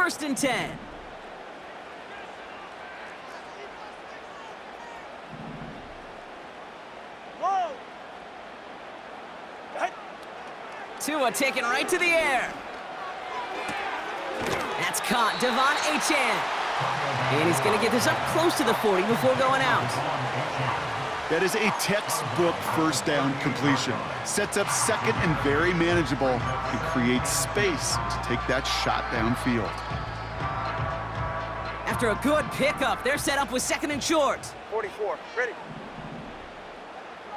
first and 10. Tua taken right to the air. That's caught. Devon Achane. And he's going to get this up close to the 40 before going out. That is a textbook first down completion. Sets up second and very manageable and creates space to take that shot downfield. After a good pickup, they're set up with second and short. 44, ready.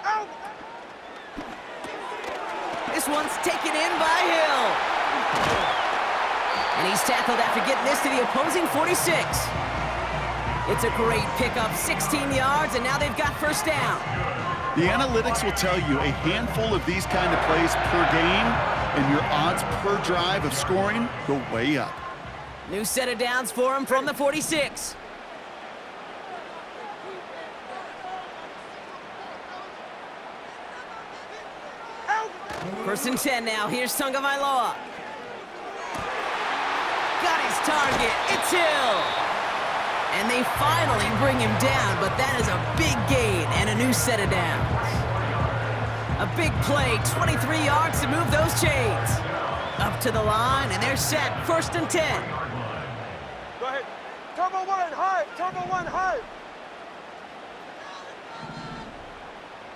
Out! This one's taken in by Hill. And he's tackled after getting this to the opposing 46. It's a great pickup, 16 yards, and now they've got first down. The analytics will tell you a handful of these kind of plays per game, and your odds per drive of scoring go way up. New set of downs for him from the 46. First and 10 now. Here's Tagovailoa. Got his target. It's Hill. And they finally bring him down, but that is a big gain and a new set of downs. A big play, 23 yards to move those chains. Up to the line, and they're set. First and 10. Go ahead. Turbo one, high. Turbo one, high.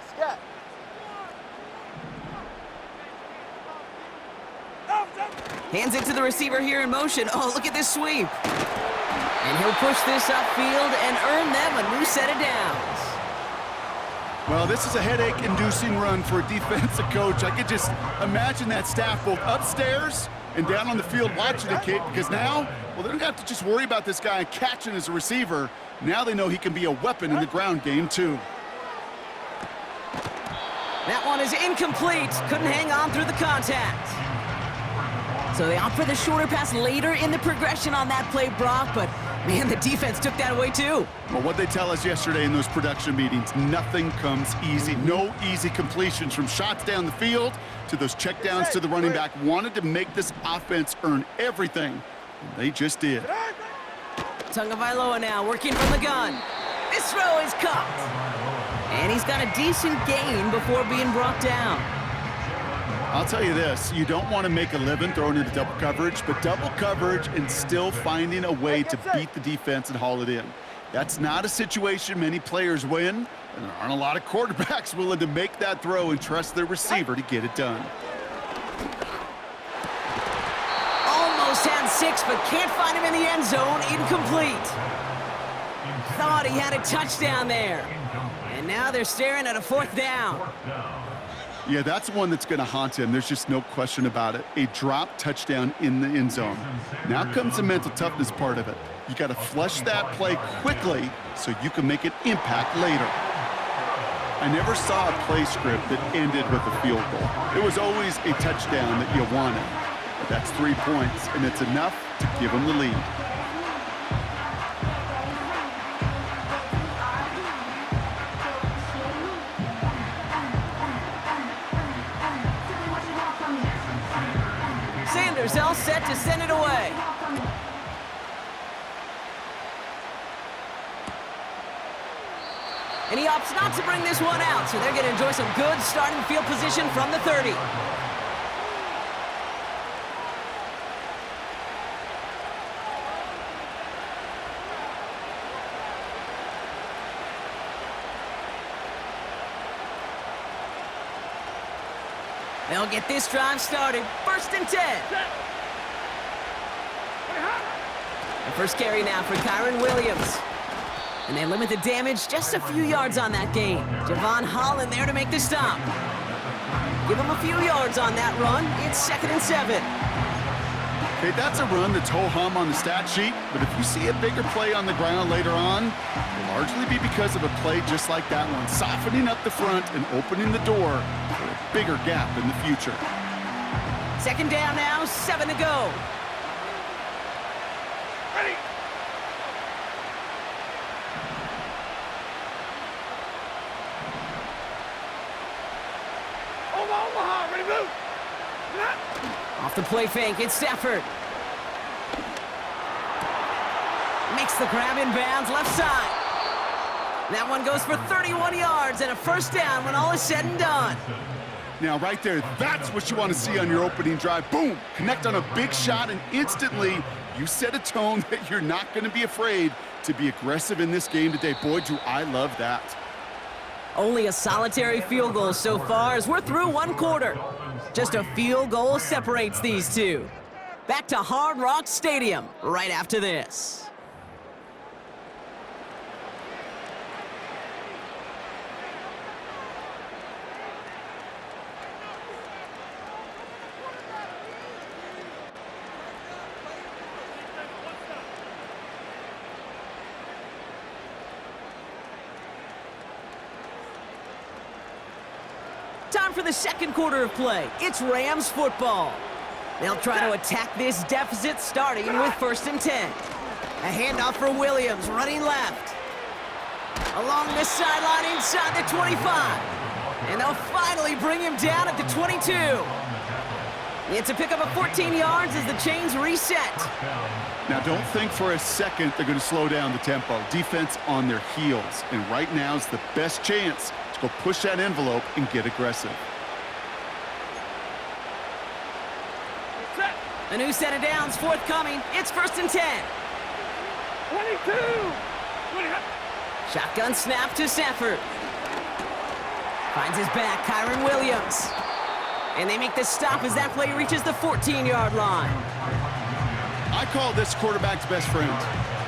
Scat. Hands it to the receiver here in motion. Oh, look at this sweep. And he'll push this upfield and earn them a new set of downs. Well, this is a headache-inducing run for a defensive coach. I could just imagine that staff both upstairs and down on the field watching the kid, because now, well, they don't have to just worry about this guy catching as a receiver. Now they know he can be a weapon in the ground game, too. That one is incomplete. Couldn't hang on through the contact. So they opt for the shorter pass later in the progression on that play, Brock, but man, the defense took that away too. Well, what they tell us yesterday in those production meetings, nothing comes easy. No easy completions, from shots down the field to those checkdowns to the running back. Wanted to make this offense earn everything, and they just did. Tagovailoa now working from the gun. This throw is caught. And he's got a decent gain before being brought down. I'll tell you this, you don't want to make a living throwing into double coverage, but double coverage and still finding a way to beat the defense and haul it in. That's not a situation many players win, and there aren't a lot of quarterbacks willing to make that throw and trust their receiver to get it done. Almost had 6, but can't find him in the end zone. Incomplete. Thought he had a touchdown there. And now they're staring at a fourth down. Yeah, that's one that's going to haunt him. There's just no question about it. A drop touchdown in the end zone. Now comes the mental toughness part of it. You got to flush that play quickly so you can make an impact later. I never saw a play script that ended with a field goal. It was always a touchdown that you wanted. But that's 3 points, and it's enough to give them the lead. Sanders all set to send it away. And he opts not to bring this one out, so they're going to enjoy some good starting field position from the 30. They'll get this drive started. First and 10. The first carry now for Kyron Williams. And they limit the damage just a few yards on that gain. Javon Holland there to make the stop. Give him a few yards on that run. It's 2nd and 7. Okay, that's a run that's ho-hum on the stat sheet, but if you see a bigger play on the ground later on, it'll largely be because of a play just like that one, softening up the front and opening the door for a bigger gap in the future. 2nd down now, 7 to go. Ready. Omaha, ready, move. Off the play fake, it's Stafford. Makes the grab in bounds, left side. That one goes for 31 yards and a first down when all is said and done. Now, right there, that's what you want to see on your opening drive. Boom! Connect on a big shot, and instantly, you set a tone that you're not going to be afraid to be aggressive in this game today. Boy, do I love that. Only a solitary field goal so far as we're through one quarter. Just a field goal separates these two. Back to Hard Rock Stadium right after this. Time for the second quarter of play. It's Rams football. They'll try to attack this deficit starting with 1st and 10. A handoff for Williams, running left. Along the sideline inside the 25. And they'll finally bring him down at the 22. It's a pickup of 14 yards as the chains reset. Now, don't think for a second they're going to slow down the tempo. Defense on their heels. And right now is the best chance to go push that envelope and get aggressive. A new set of downs forthcoming. It's 1st and 10. 22! Shotgun snap to Stafford. Finds his back, Kyron Williams. And they make the stop as that play reaches the 14-yard line. I call this quarterback's best friend.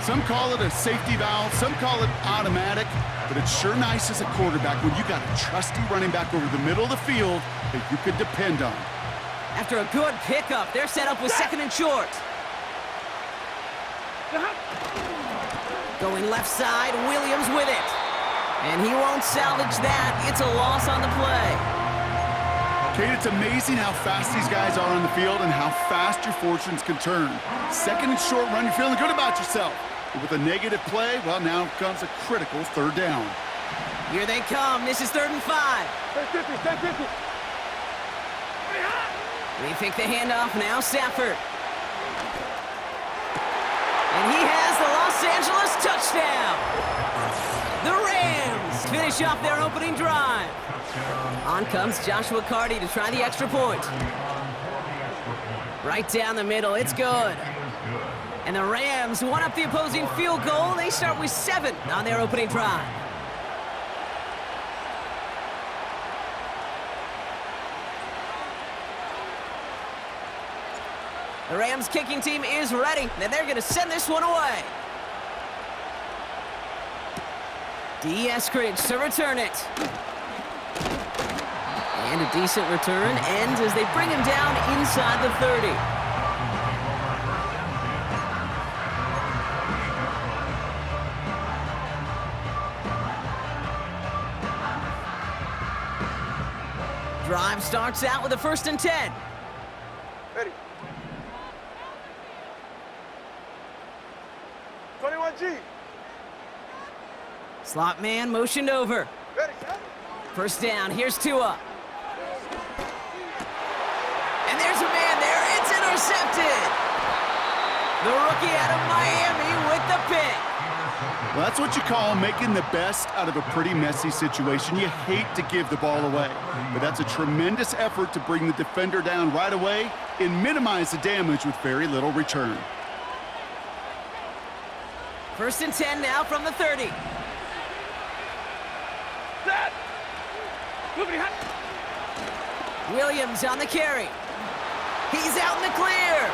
Some call it a safety valve, some call it automatic, but it's sure nice as a quarterback when you got a trusty running back over the middle of the field that you could depend on. After a good pickup, they're set up with 2nd and short. Going left side, Williams with it. And he won't salvage that. It's a loss on the play. Kate, it's amazing how fast these guys are on the field and how fast your fortunes can turn. 2nd and short run, you're feeling good about yourself. But with a negative play, well, now comes a critical 3rd down. Here they come. This is 3rd and 5. Stay 50, stay 50. They fake the handoff, now Stafford. And he has the Los Angeles touchdown. The Rams finish off their opening drive. On comes Joshua Carty to try the extra point. Right down the middle, it's good. And the Rams one up the opposing field goal. They start with 7 on their opening drive. The Rams kicking team is ready, and they're going to send this one away. D. Eskridge to return it. And a decent return ends as they bring him down inside the 30. Drive starts out with a 1st and 10. Ready. 21G. Slot man motioned over. Ready, set. 1st down, here's Tua. And there's a man there, it's intercepted. The rookie out of Miami with the pick. Well, that's what you call making the best out of a pretty messy situation. You hate to give the ball away, but that's a tremendous effort to bring the defender down right away and minimize the damage with very little return. 1st and 10 now from the 30. Set. Moving hot. Williams on the carry. He's out in the clear.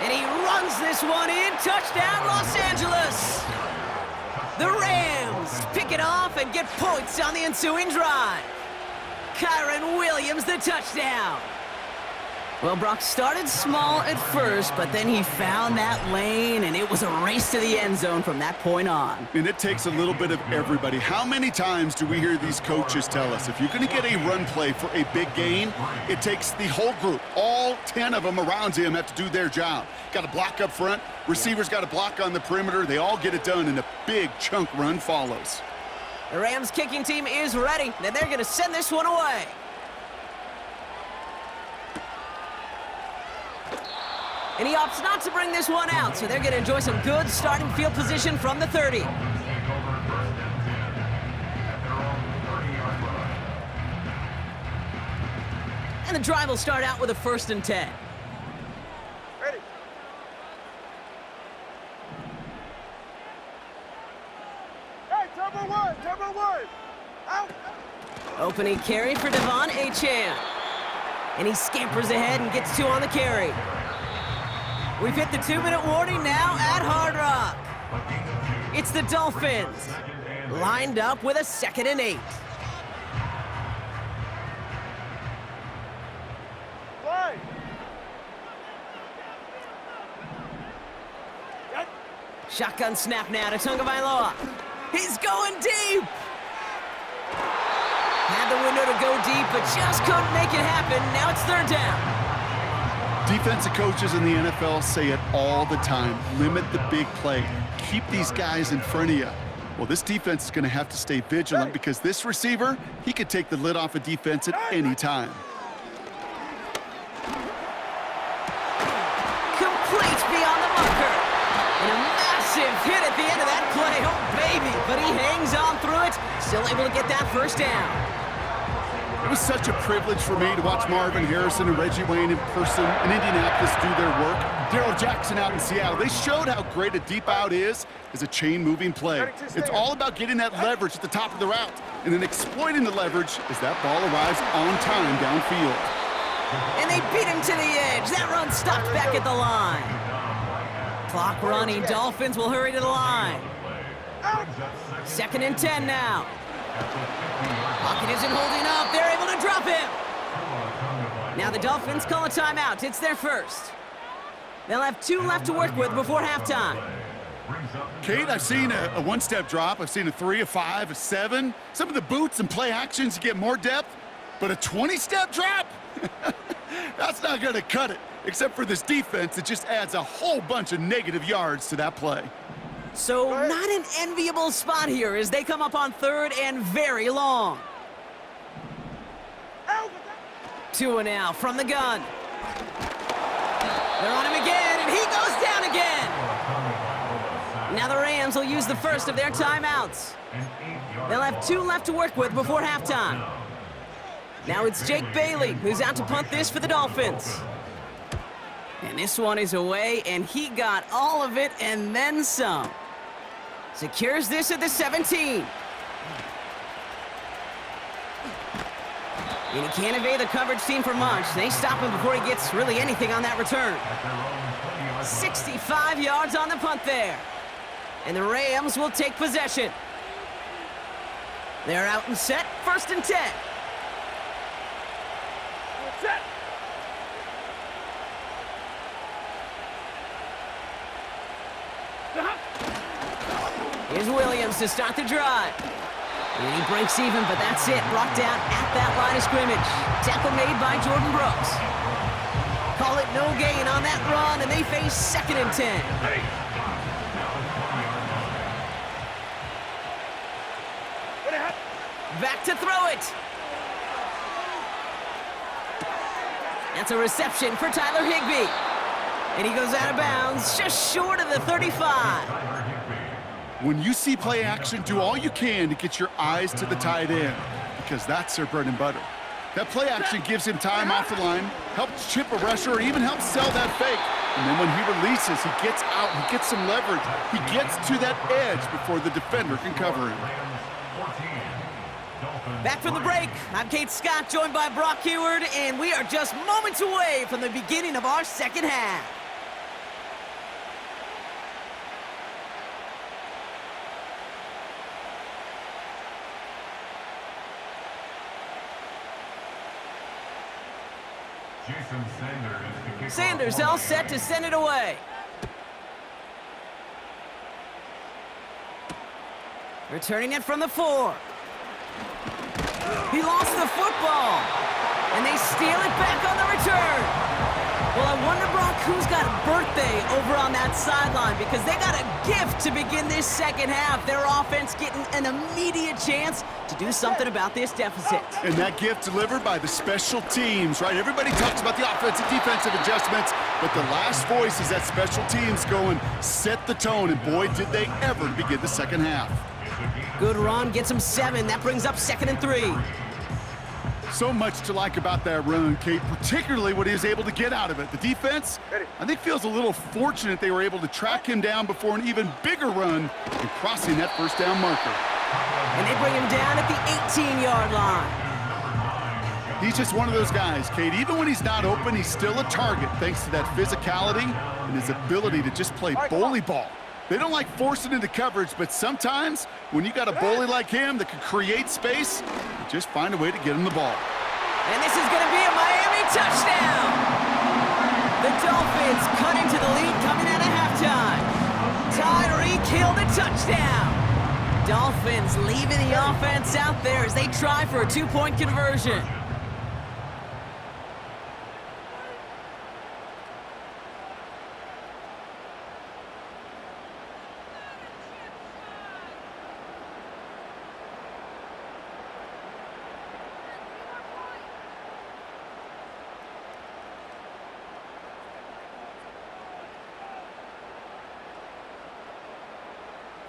And he runs this one in. Touchdown, Los Angeles. The Rams pick it off and get points on the ensuing drive. Kyron Williams, the touchdown. Well, Brock started small at first, but then he found that lane, and it was a race to the end zone from that point on. And it takes a little bit of everybody. How many times do we hear these coaches tell us, if you're going to get a run play for a big gain, it takes the whole group, all 10 of them around him have to do their job. Got to block up front, receivers got to block on the perimeter. They all get it done, and a big chunk run follows. The Rams kicking team is ready, and they're going to send this one away. And he opts not to bring this one out, so they're going to enjoy some good starting field position from the 30. And the drive will start out with a 1st and 10. Ready. Hey, turbo one. Out. Opening carry for Devon Achane. And he scampers ahead and gets 2 on the carry. We've hit the 2-minute warning now at Hard Rock. It's the Dolphins, lined up with a 2nd and 8. Play. Shotgun snap now to Tagovailoa. He's going deep. Had the window to go deep, but just couldn't make it happen. Now it's 3rd down. Defensive coaches in the NFL say it all the time. Limit the big play. Keep these guys in front of you. Well, this defense is going to have to stay vigilant because this receiver, he could take the lid off a defense at any time. Complete beyond the marker. And a massive hit at the end of that play. Oh, baby. But he hangs on through it. Still able to get that 1st down. It was such a privilege for me to watch Marvin Harrison and Reggie Wayne in person in Indianapolis do their work. Darrell Jackson out in Seattle. They showed how great a deep out is as a chain-moving play. It's all about getting that leverage at the top of the route and then exploiting the leverage as that ball arrives on time downfield. And they beat him to the edge. That run stopped back at the line. Clock running. Dolphins will hurry to the line. 2nd and 10 now. Pocket isn't holding up. They're able to drop him. Now the Dolphins call a timeout. It's their 1st. They'll have 2 left to work with before halftime. Kate, I've seen a 1-step drop. I've seen a 3, a 5, a 7. Some of the boots and play actions, you get more depth. But a 20-step drop? That's not going to cut it, except for this defense that just adds a whole bunch of negative yards to that play. So not an enviable spot here as they come up on 3rd and very long. 2 and out from the gun. They're on him again, and he goes down again. Now the Rams will use the 1st of their timeouts. They'll have 2 left to work with before halftime. Now it's Jake Bailey who's out to punt this for the Dolphins. And this one is away, and he got all of it and then some. Secures this at the 17. And he can't evade the coverage team for much. They stop him before he gets really anything on that return. 65 yards on the punt there. And the Rams will take possession. They're out and set, 1st and 10. Set. Here's Williams to start the drive. And he breaks even, but that's it. Brought down at that line of scrimmage. Tackle made by Jordan Brooks. Call it no gain on that run, and they face 2nd and 10. Back to throw it. That's a reception for Tyler Higbee. And he goes out of bounds, just short of the 35. When you see play action, do all you can to get your eyes to the tight end because that's their bread and butter. That play action gives him time off the line, helps chip a rusher, or even helps sell that fake. And then when he releases, he gets out, he gets some leverage. He gets to that edge before the defender can cover him. Back from the break, I'm Kate Scott, joined by Brock Heward, and we are just moments away from the beginning of our 2nd half. Sanders all set to send it away. Returning it from the 4. He lost the football, and they steal it back on the return. Well, I wonder, Brock, who's got a birthday over on that sideline because they got a gift to begin this second half. Their offense getting an immediate chance to do something about this deficit. And that gift delivered by the special teams, right? Everybody talks about the offensive, defensive adjustments, but the last voice is that special teams going, set the tone, and boy, did they ever to begin the second half. Good run, gets him 7. That brings up 2nd and 3. So much to like about that run, Kate, particularly what he was able to get out of it. The defense, I think, feels a little fortunate they were able to track him down before an even bigger run and crossing that first down marker. And they bring him down at the 18-yard line. He's just one of those guys, Kate. Even when he's not open, he's still a target thanks to that physicality and his ability to just play bully ball. They don't like forcing into coverage, but sometimes when you got a bully like him that can create space, you just find a way to get him the ball. And this is going to be a Miami touchdown. The Dolphins cut into the lead coming out of halftime. Tyreek Hill, the touchdown. Dolphins leaving the offense out there as they try for a 2-point conversion.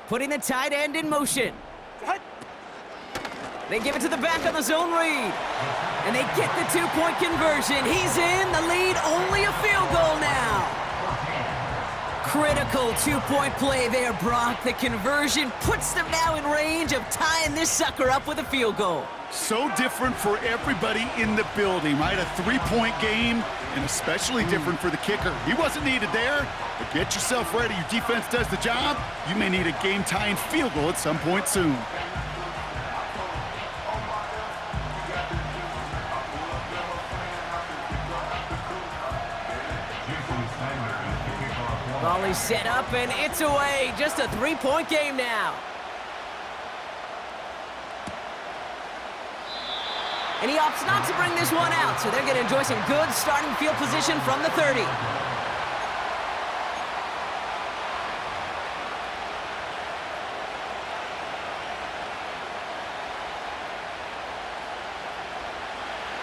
Putting the tight end in motion. They give it to the back on the zone read. And they get the 2-point conversion. He's in the lead, only a field goal now. Critical 2-point play there, Brock. The conversion puts them now in range of tying this sucker up with a field goal. So different for everybody in the building, right? A 3-point game, and especially different for the kicker. He wasn't needed there, but get yourself ready. Your defense does the job. You may need a game-tying field goal at some point soon. Ball is set up, and it's away. Just a 3-point game now. And he opts not to bring this one out, so they're going to enjoy some good starting field position from the 30.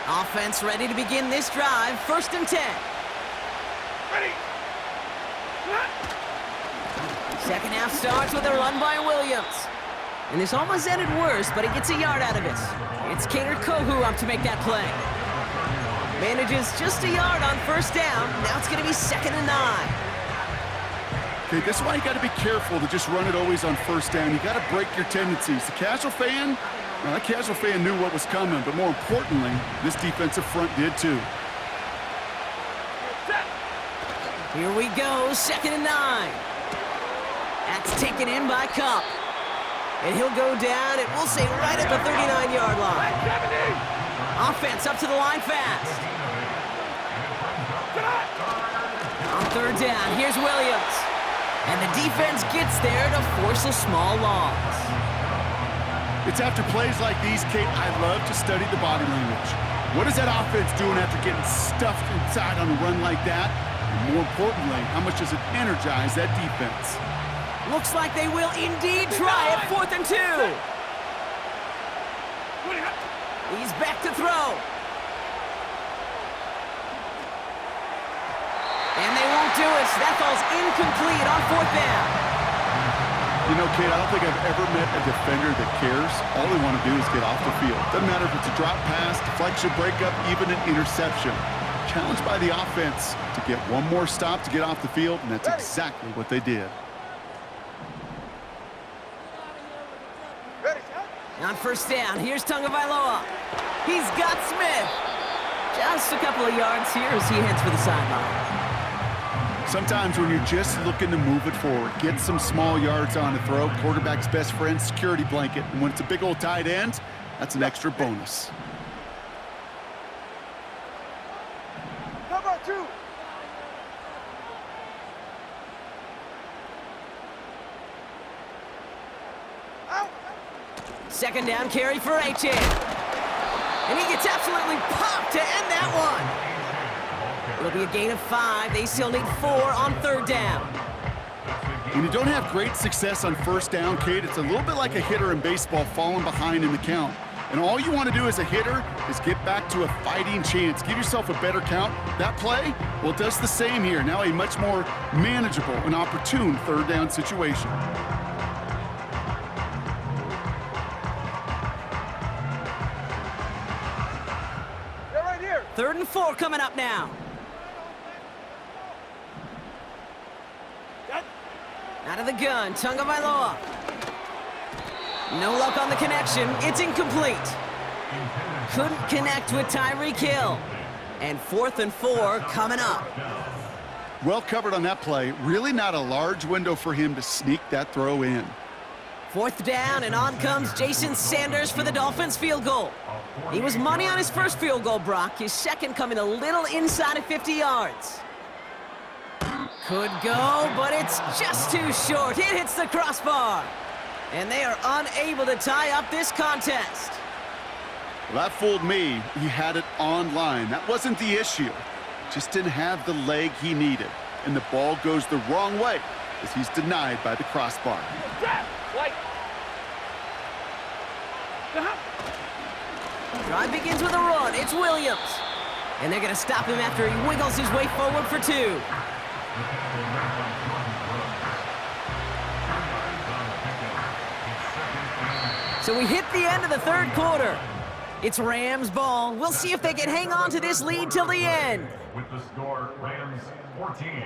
Offense ready to begin this drive. 1st and 10. Ready. Second half starts with a run by Williams. And this almost ended worse, but he gets a yard out of it. It's Kader Kohu up to make that play. Manages just a yard on 1st down. Now it's going to be 2nd and 9. Okay, this is why you got to be careful to just run it always on 1st down. You got to break your tendencies. The casual fan, well, that casual fan knew what was coming, but more importantly, this defensive front did too. Here we go, 2nd and 9. That's taken in by Cup. And he'll go down, and we'll say right at the 39-yard line. Offense up to the line fast. On 3rd down, here's Williams. And the defense gets there to force a small loss. It's after plays like these, Kate, I love to study the body language. What is that offense doing after getting stuffed inside on a run like that? And more importantly, how much does it energize that defense? Looks like they will indeed try at 4th and 2. He's back to throw. And they won't do it. That falls incomplete on 4th down. You know, Kate, I don't think I've ever met a defender that cares. All they want to do is get off the field. Doesn't matter if it's a drop pass, deflection, breakup, even an interception. Challenged by the offense to get one more stop to get off the field, and that's exactly what they did. On 1st down, here's Tagovailoa. He's got Smith. Just a couple of yards here as he heads for the sideline. Sometimes when you're just looking to move it forward, get some small yards on a throw, quarterback's best friend, security blanket. And when it's a big old tight end, that's an extra bonus. Cover 2. 2nd down carry for H.A. And he gets absolutely popped to end that one. It'll be a gain of 5. They still need 4 on 3rd down. When you don't have great success on 1st down, Kate, it's a little bit like a hitter in baseball falling behind in the count. And all you want to do as a hitter is get back to a fighting chance. Give yourself a better count. That play, well, it does the same here. Now a much more manageable and opportune 3rd down situation. They're right here. 3rd and 4 coming up now. Out of the gun, Tagovailoa. No luck on the connection. It's incomplete. Couldn't connect with Tyreek Hill. And 4th and 4 coming up. Well covered on that play. Really not a large window for him to sneak that throw in. 4th down, and on comes Jason Sanders for the Dolphins field goal. He was money on his first field goal, Brock. His second coming a little inside of 50 yards. Could go, but it's just too short. It hits the crossbar. And they are unable to tie up this contest. Well, that fooled me. He had it on line. That wasn't the issue. Just didn't have the leg he needed. And the ball goes the wrong way as he's denied by the crossbar. Drive begins with a run. It's Williams. And they're going to stop him after he wiggles his way forward for 2. So we hit the end of the 3rd quarter. It's Rams ball. We'll see if they can hang on to this lead till the end. With the score, Rams 14,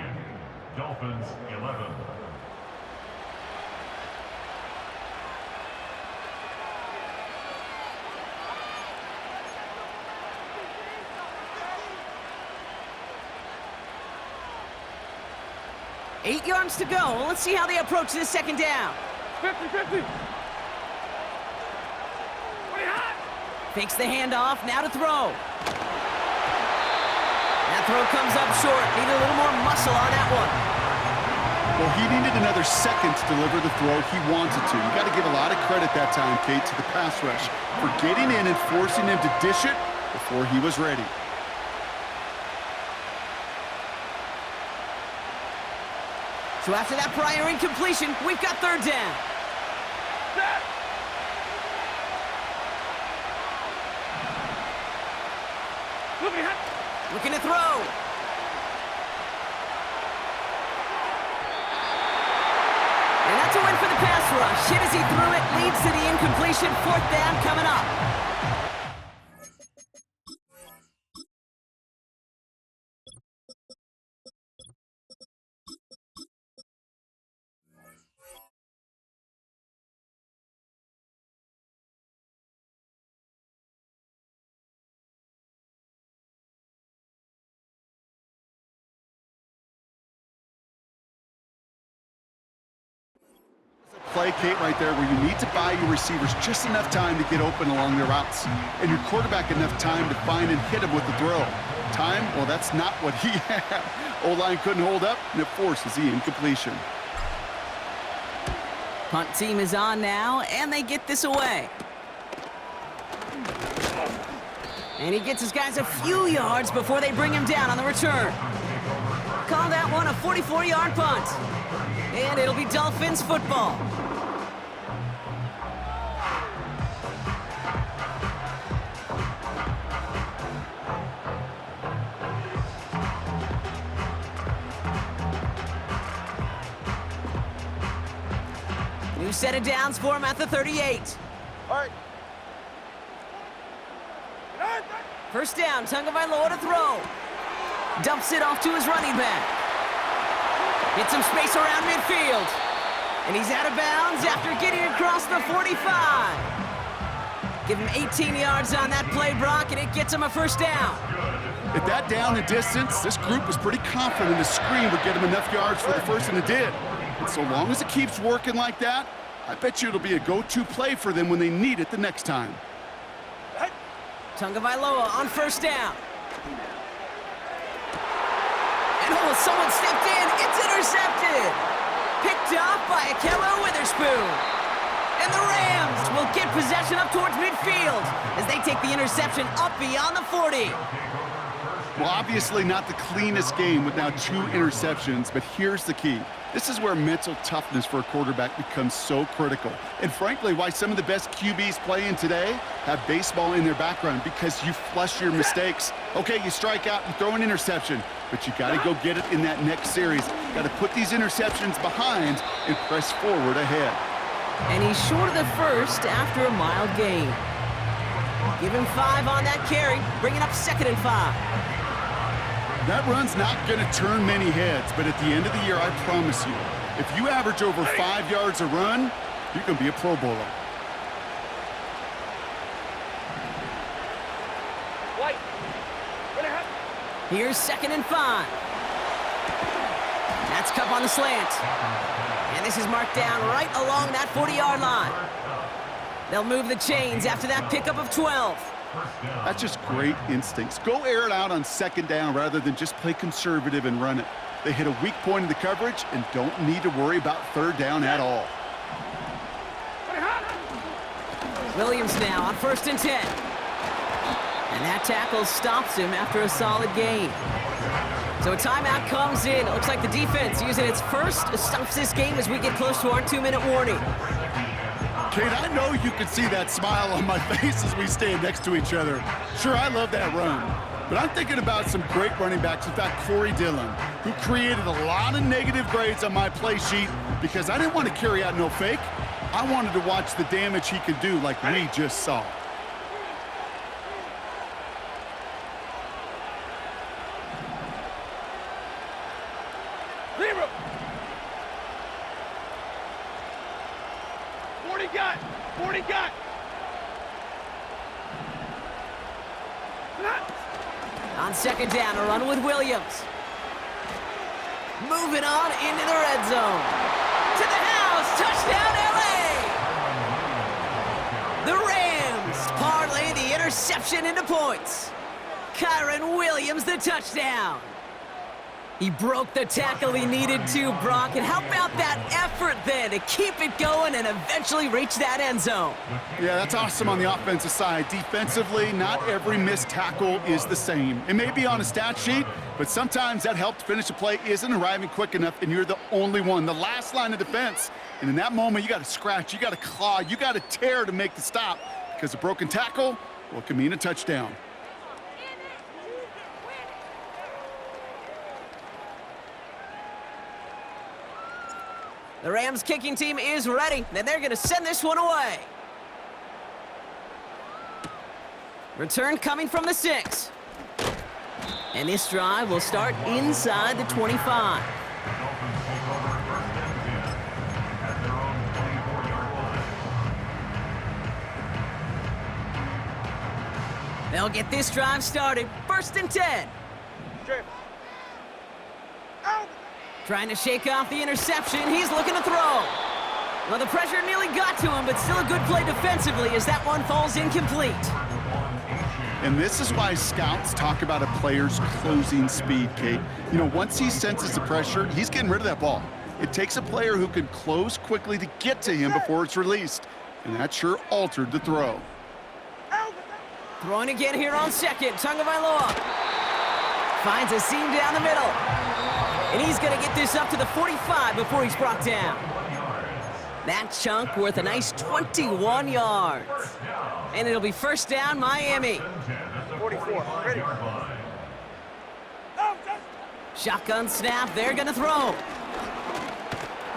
Dolphins 11. Eight yards to go. Let's see how they approach this 2nd down. 50-50. Fakes the handoff, now to throw. That throw comes up short. Need a little more muscle on that one. Well, he needed another second to deliver the throw he wanted to. You got to give a lot of credit that time, Kate, to the pass rush for getting in and forcing him to dish it before he was ready. So after that prior incompletion, we've got 3rd down. Looking to throw. And that's a win for the pass rush. Hit as he threw it, leads to the incompletion. 4th down coming up. Play, Kate, right there, where you need to buy your receivers just enough time to get open along their routes, and your quarterback enough time to find and hit him with the throw. Time, well, that's not what he had. O-line couldn't hold up, and it forces the incompletion. Punt team is on now, and they get this away. And he gets his guys a few yards before they bring him down on the return. Call that one a 44-yard punt. And it'll be Dolphins football. New set of downs for him at the 38. All right. 1st down, Tagovailoa to throw. Dumps it off to his running back. Gets some space around midfield. And he's out of bounds after getting across the 45. Give him 18 yards on that play, Brock, and it gets him a 1st down. At that down and distance, this group was pretty confident the screen would get him enough yards for the 1st, and it did. And so long as it keeps working like that, I bet you it'll be a go-to play for them when they need it the next time. Tagovailoa on 1st down. And oh, someone stepped in. It's intercepted. Picked off by Akello Witherspoon. And the Rams will get possession up towards midfield as they take the interception up beyond the 40. Well, obviously not the cleanest game with now 2 interceptions, but here's the key. This is where mental toughness for a quarterback becomes so critical. And frankly, why some of the best QBs playing today have baseball in their background, because you flush your mistakes. Okay, you strike out, you throw an interception, but you got to go get it in that next series. Got to put these interceptions behind and press forward ahead. And he's short of the first after a mild gain. Give him 5 on that carry, bringing up 2nd and 5. That run's not going to turn many heads, but at the end of the year, I promise you, if you average over 5 yards a run, you're going to be a Pro Bowler. Here's 2nd and 5. That's Cup on the slant. And this is marked down right along that 40-yard line. They'll move the chains after that pickup of 12. That's just great instincts. Go air it out on 2nd down rather than just play conservative and run it. They hit a weak point in the coverage and don't need to worry about 3rd down at all. Williams now on 1st and 10. And that tackle stops him after a solid gain. So a timeout comes in. It looks like the defense using its first stops this game as we get close to our 2-minute warning. Kate, I know you can see that smile on my face as we stand next to each other. Sure, I love that run. But I'm thinking about some great running backs. In fact, Corey Dillon, who created a lot of negative grades on my play sheet because I didn't want to carry out no fake. I wanted to watch the damage he could do like we just saw. Zero. 40 got. 40 got. On 2nd down, a run with Williams. Moving on into the red zone. To the house, touchdown LA! The Rams parlay the interception into points. Kyron Williams, the touchdown. He broke the tackle he needed to, Brock. And how about that effort then to keep it going and eventually reach that end zone? Yeah, that's awesome on the offensive side. Defensively, not every missed tackle is the same. It may be on a stat sheet, but sometimes that help to finish a play isn't arriving quick enough, and you're the only one, the last line of defense. And in that moment, you got to scratch, you got to claw, you got to tear to make the stop, because a broken tackle, well, it can mean a touchdown. The Rams kicking team is ready, and they're going to send this one away. Return coming from the 6. And this drive will start inside the 25. They'll get this drive started. 1st and 10. Trying to shake off the interception. He's looking to throw. Well, the pressure nearly got to him, but still a good play defensively as that one falls incomplete. And this is why scouts talk about a player's closing speed, Kate. You know, once he senses the pressure, he's getting rid of that ball. It takes a player who can close quickly to get to him before it's released. And that sure altered the throw. Throwing again here on 2nd. Tagovailoa finds a seam down the middle. And he's going to get this up to the 45 before he's brought down. That chunk worth a nice 21 yards. And it'll be 1st down, Miami. 44, ready. Shotgun snap, they're going to throw.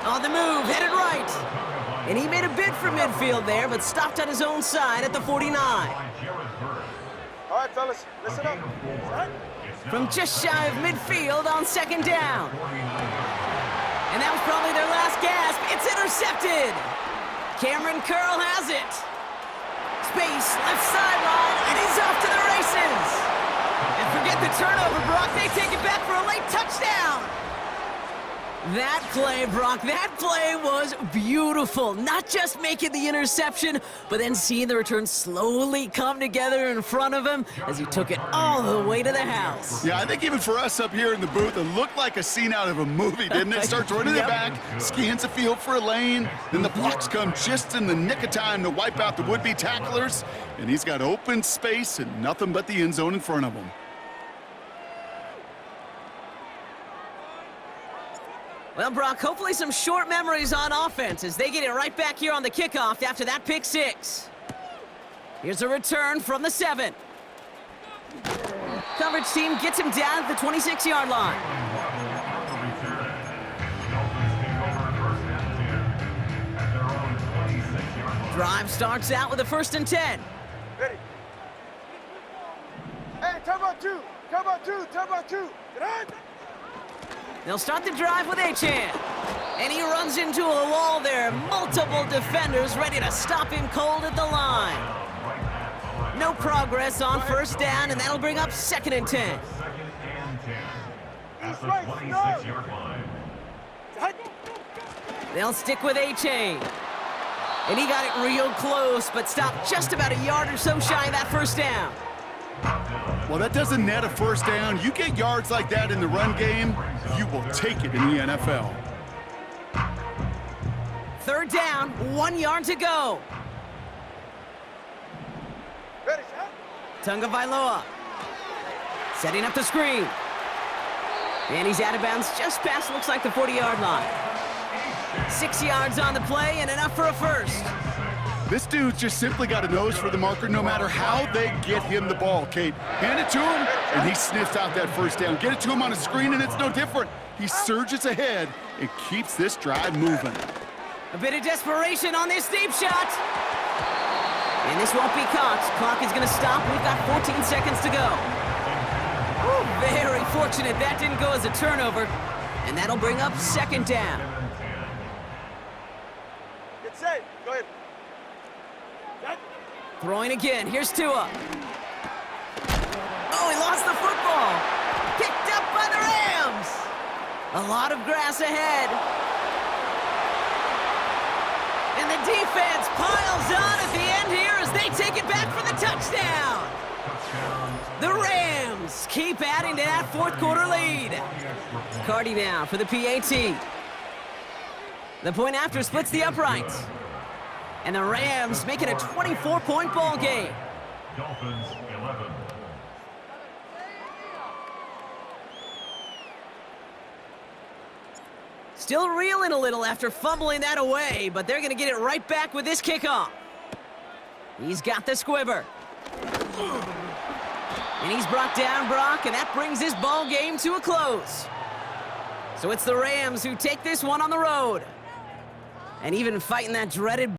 On the move, headed right. And he made a bid for midfield there, but stopped on his own side at the 49. All right, fellas, listen up. From just shy of midfield on 2nd down. And that was probably their last gasp. It's intercepted. Cameron Curl has it. Space, left sideline, and he's off to the races. And forget the turnover, Brock. They take it back for a late touchdown. That play, Brock, that play was beautiful. Not just making the interception, but then seeing the return slowly come together in front of him as he took it all the way to the house. Yeah, I think even for us up here in the booth, it looked like a scene out of a movie, didn't it? Starts running it back, scans the field for a lane, then the blocks come just in the nick of time to wipe out the would-be tacklers, and he's got open space and nothing but the end zone in front of him. Well, Brock, hopefully some short memories on offense as they get it right back here on the kickoff after that pick six. Here's a return from the 7. Coverage team gets him down at the 26-yard line. Drive starts out with a 1st and 10. Ready. Hey, turn about 2. Turn about 2. Turn about 2. Get on. They'll start the drive with Achan. And he runs into a wall there. Multiple defenders ready to stop him cold at the line. No progress on 1st down, and that'll bring up 2nd and 10. At the 26-yard line. They'll stick with Achan. And he got it real close, but stopped just about a yard or so shy of that 1st down. Well, that doesn't net a 1st down. You get yards like that in the run game, you will take it in the NFL. 3rd down, 1 yard to go. Ready, set. Tunga Vailoa setting up the screen. And he's out of bounds just past, looks like, the 40-yard line. 6 yards on the play and enough for a 1st. This dude's just simply got a nose for the marker no matter how they get him the ball, Kate. Hand it to him, and he sniffs out that 1st down. Get it to him on a screen, and it's no different. He surges ahead and keeps this drive moving. A bit of desperation on this deep shot. And this won't be caught. Clock is going to stop. We've got 14 seconds to go. Whew, very fortunate that didn't go as a turnover. And that'll bring up 2nd down. Get safe. Go ahead. Throwing again. Here's Tua. Oh, he lost the football. Picked up by the Rams. A lot of grass ahead. And the defense piles on at the end here as they take it back for the touchdown. The Rams keep adding to that 4th quarter lead. Cardi now for the PAT. The point after splits the uprights. And the Rams make it a 24-point ball game. Dolphins 11. Still reeling a little after fumbling that away, but they're going to get it right back with this kickoff. He's got the squibber. And he's brought down, Brock, and that brings this ball game to a close. So it's the Rams who take this one on the road. And even fighting that dreaded